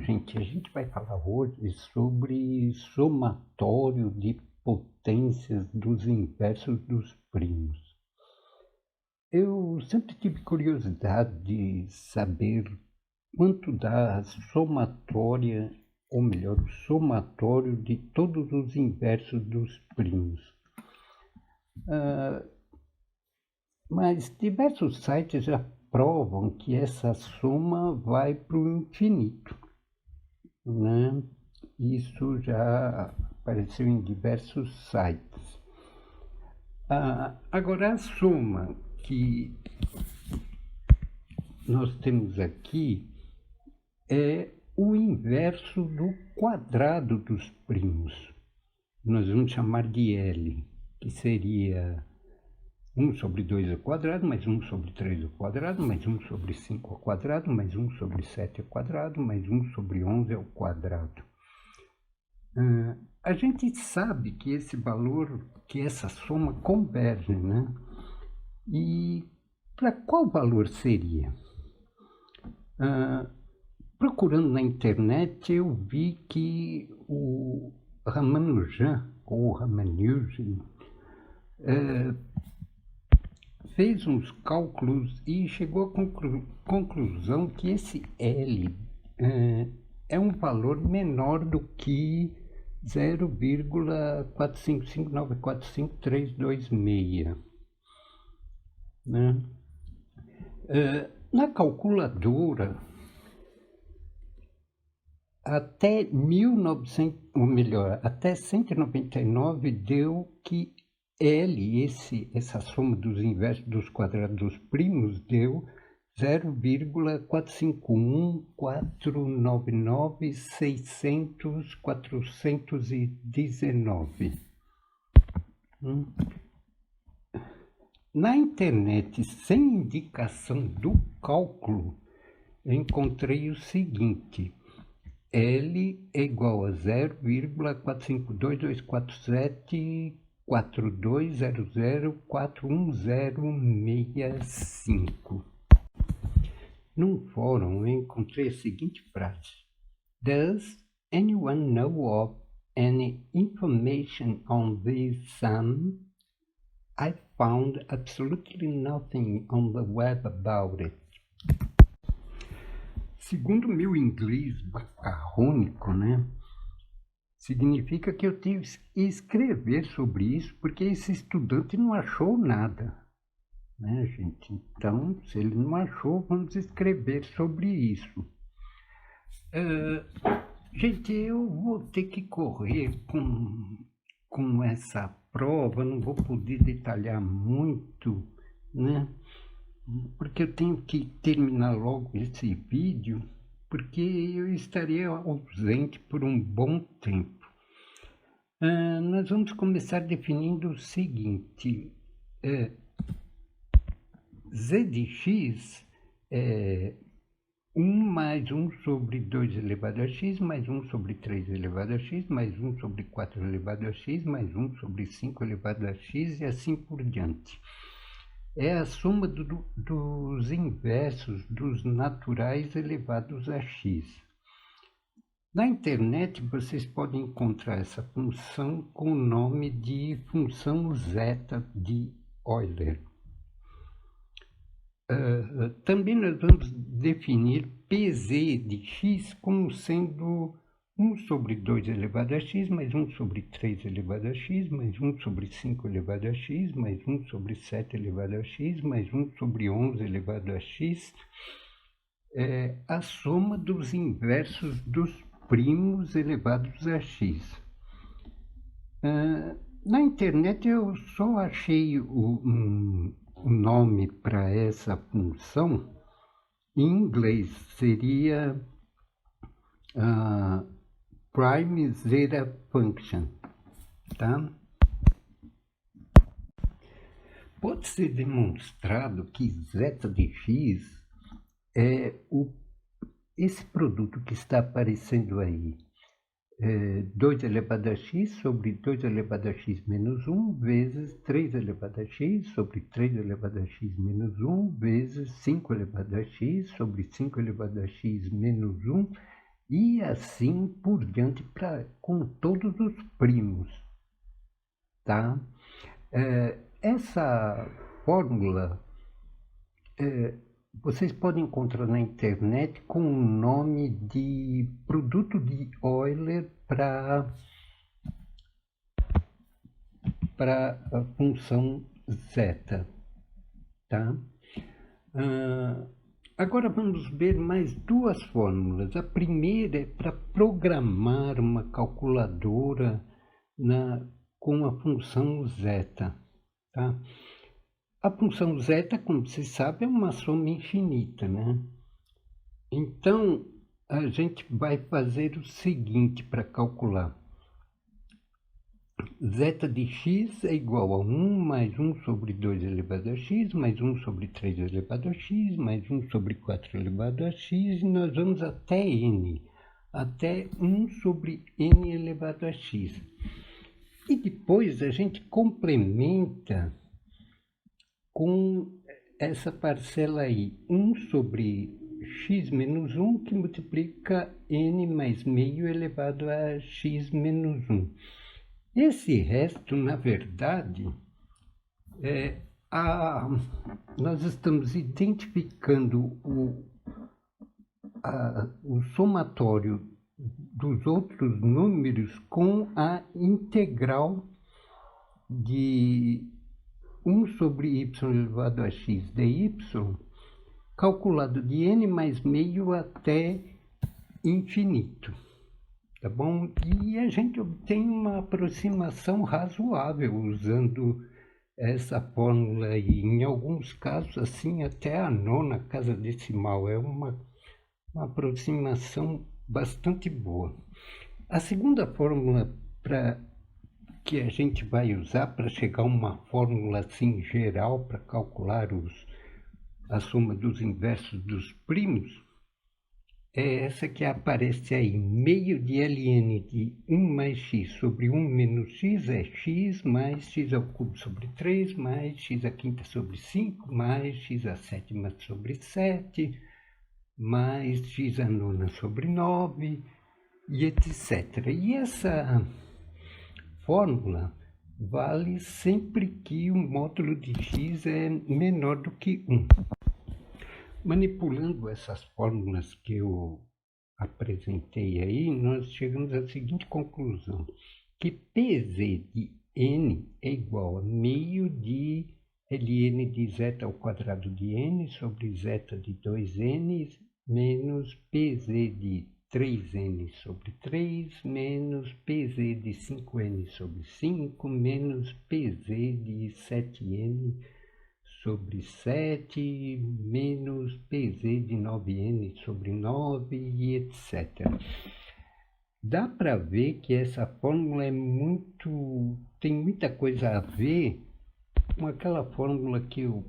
gente, a gente vai falar hoje sobre somatório de potências dos inversos dos primos. Eu sempre tive curiosidade de saber quanto dá a somatória, ou melhor, o somatório de todos os inversos dos primos. Mas diversos sites já provam que essa soma vai para o infinito, né? Isso já apareceu em diversos sites. Agora, a soma que nós temos aqui é o inverso do quadrado dos primos. Nós vamos chamar de L, que seria 1 sobre 2 ao quadrado, mais 1 sobre 3 ao quadrado, mais 1 sobre 5 ao quadrado, mais 1 sobre 7 ao quadrado, mais 1 sobre 11 ao quadrado. A gente sabe que esse valor, que essa soma converge, né? E para qual valor seria? Procurando na internet, eu vi que o Ramanujan, ou Ramanujan, fez uns cálculos e chegou à conclusão que esse L é um valor menor do que 0,455945326, né? Na calculadora, até 1900, ou melhor, até 199 deu que L, essa soma dos inversos dos quadrados dos primos, deu 0,451499600,419. Na internet, sem indicação do cálculo, eu encontrei o seguinte: L é igual a 0,452247420041065. Num fórum, eu encontrei a seguinte frase: Does anyone know of any information on this sum? I found absolutely nothing on the web about it. Segundo meu inglês macarrônico, né? Significa que eu tive que escrever sobre isso, porque esse estudante não achou nada, né, gente? Então, se ele não achou, vamos escrever sobre isso. Gente, eu vou ter que correr com essa prova, não vou poder detalhar muito, né? Porque eu tenho que terminar logo esse vídeo, porque eu estarei ausente por um bom tempo. Nós vamos começar definindo o seguinte: z de x é 1 mais 1 sobre 2 elevado a x, mais 1 sobre 3 elevado a x, mais 1 sobre 4 elevado a x, mais 1 sobre 5 elevado a x e assim por diante. É a soma dos inversos dos naturais elevados a x. Na internet, vocês podem encontrar essa função com o nome de função zeta de Euler. Também nós vamos definir Pz de x como sendo 1 sobre 2 elevado a x, mais 1 sobre 3 elevado a x, mais 1 sobre 5 elevado a x, mais 1 sobre 7 elevado a x, mais 1 sobre 11 elevado a x. É a soma dos inversos dos primos elevados a x. Na internet eu só achei o nome para essa função em inglês, seria prime zeta function, tá? Pode ser demonstrado que zeta de x é esse produto que está aparecendo aí, 2 elevado a x sobre 2 elevado a x menos 1 vezes 3 elevado a x sobre 3 elevado a x menos 1 vezes 5 elevado a x sobre 5 elevado a x menos 1 e assim por diante com todos os primos, tá? Essa fórmula vocês podem encontrar na internet com o nome de produto de Euler para a função zeta, tá? Agora vamos ver mais duas fórmulas. A primeira é para programar uma calculadora com a função zeta, tá? A função zeta, como vocês sabem, é uma soma infinita, né? Então, a gente vai fazer o seguinte para calcular. Zeta de x é igual a 1 mais 1 sobre 2 elevado a x, mais 1 sobre 3 elevado a x, mais 1 sobre 4 elevado a x, e nós vamos até n, até 1 sobre n elevado a x. E depois a gente complementa com essa parcela aí, 1 sobre x menos 1, que multiplica n mais meio elevado a x menos 1. Esse resto, na verdade, nós estamos identificando o somatório dos outros números com a integral de 1 sobre y elevado a x dy, calculado de n mais meio até infinito. Tá bom? E a gente obtém uma aproximação razoável usando essa fórmula e, em alguns casos, assim, até a nona casa decimal. É uma aproximação bastante boa. A segunda fórmula que a gente vai usar para chegar a uma fórmula assim geral para calcular a soma dos inversos dos primos é essa que aparece aí, meio de ln de 1 mais x sobre 1 menos x é x mais x ao cubo sobre 3 mais x à quinta sobre 5 mais x à sétima sobre 7 mais x à nona sobre 9 e etc. E essa fórmula vale sempre que o módulo de x é menor do que 1. Manipulando essas fórmulas que eu apresentei aí, nós chegamos à seguinte conclusão, que Pz de n é igual a meio de ln de zeta ao quadrado de n sobre zeta de 2n menos Pz de 3n sobre 3 menos Pz de 5n sobre 5 menos Pz de 7n sobre 7, menos Pz de 9n sobre 9 e etc. Dá para ver que essa fórmula tem muita coisa a ver com aquela fórmula que eu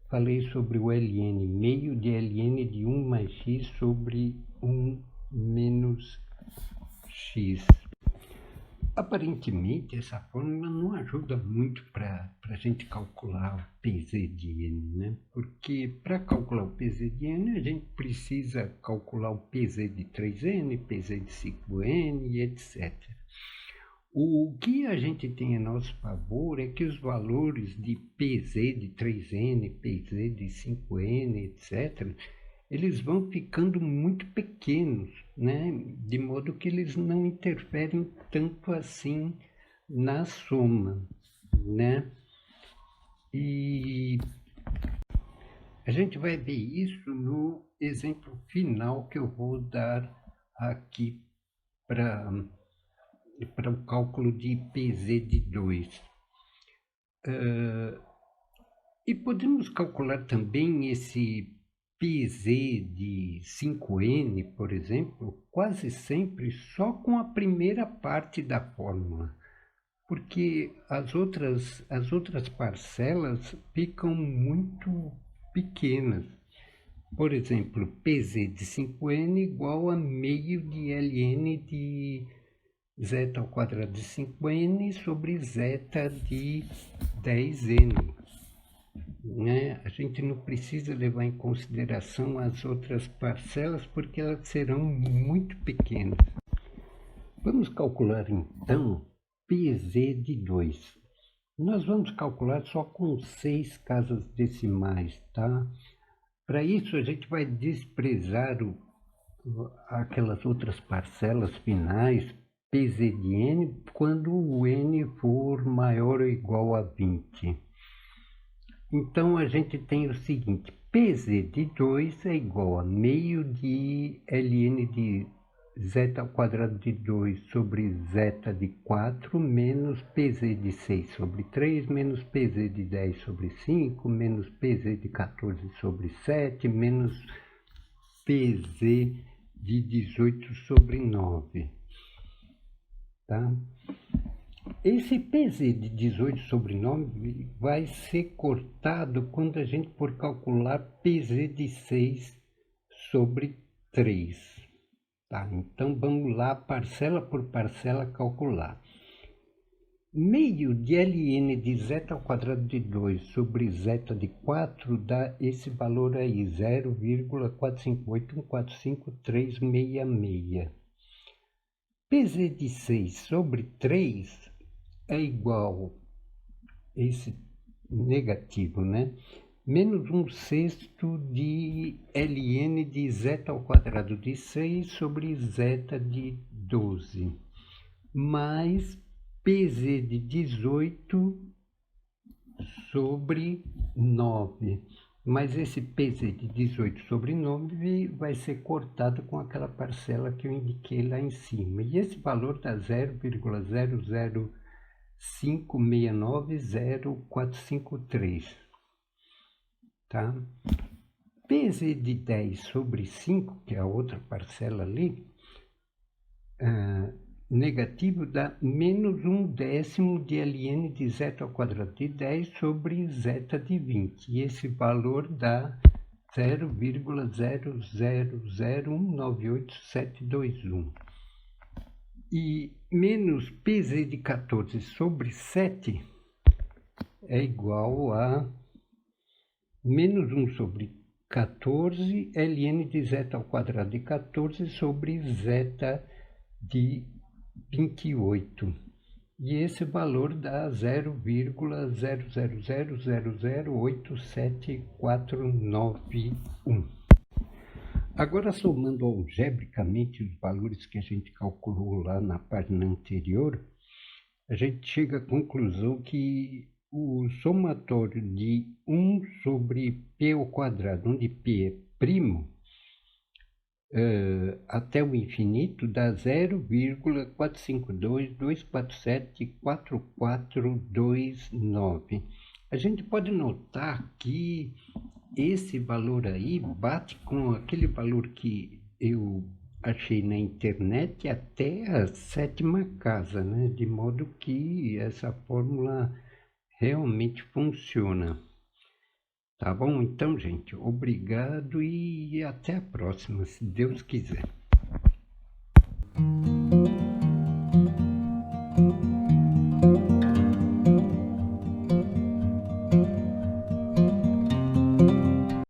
falei sobre o ln, meio de ln de 1 mais x sobre 1 menos x. Aparentemente, essa fórmula não ajuda muito para a gente calcular o Pz de n, né? Porque para calcular o Pz de n, a gente precisa calcular o Pz de 3n, Pz de 5n e etc. O que a gente tem a nosso favor é que os valores de Pz de 3n, Pz de 5n, etc., eles vão ficando muito pequenos, né? De modo que eles não interferem tanto assim na soma, né? E a gente vai ver isso no exemplo final que eu vou dar aqui para o cálculo de Pz de 2. E podemos calcular também esse Pz de 5n, por exemplo, quase sempre só com a primeira parte da fórmula, porque as outras parcelas ficam muito pequenas. Por exemplo, Pz de 5n igual a meio de ln de zeta ao quadrado de 5n sobre zeta de 10n. né? A gente não precisa levar em consideração as outras parcelas porque elas serão muito pequenas. Vamos calcular então PZ de 2. Nós vamos calcular só com 6 casas decimais, tá? Para isso a gente vai desprezar aquelas outras parcelas finais, PZ de n, quando o n for maior ou igual a 20. Então a gente tem o seguinte, PZ de 2 é igual a meio de ln de zeta ao quadrado de 2 sobre zeta de 4 menos PZ de 6 sobre 3 menos PZ de 10 sobre 5 menos PZ de 14 sobre 7 menos PZ de 18 sobre 9. Tá? Esse PZ de 18 sobre 9 vai ser cortado quando a gente for calcular PZ de 6 sobre 3. Tá? Então vamos lá, parcela por parcela, calcular. Meio de ln de zeta ao quadrado de 2 sobre zeta de 4 dá esse valor aí, 0,458145366. PZ de 6 sobre 3 é igual, esse negativo, né? Menos 1/6 de ln de zeta ao quadrado de 6 sobre zeta de 12, mais PZ de 18 sobre 9. Mas esse PZ de 18 sobre 9 vai ser cortado com aquela parcela que eu indiquei lá em cima. E esse valor dá 0,005690453. Tá? PZ de 10 sobre 5, que é a outra parcela ali, negativo dá menos 1/10 de ln de zeta ao quadrado de 10 sobre zeta de 20. E esse valor dá 0,000198721. E menos PZ de 14 sobre 7 é igual a menos 1 sobre 14 ln de zeta ao quadrado de 14 sobre zeta de 28. E esse valor dá 0,0000087491. Agora, somando algebricamente os valores que a gente calculou lá na página anterior, a gente chega à conclusão que o somatório de 1 sobre p ao quadrado, onde p é primo, até o infinito dá 0,452474429. A gente pode notar que esse valor aí bate com aquele valor que eu achei na internet até a 7ª casa, né? De modo que essa fórmula realmente funciona. Tá bom? Então, gente, obrigado e até a próxima, se Deus quiser.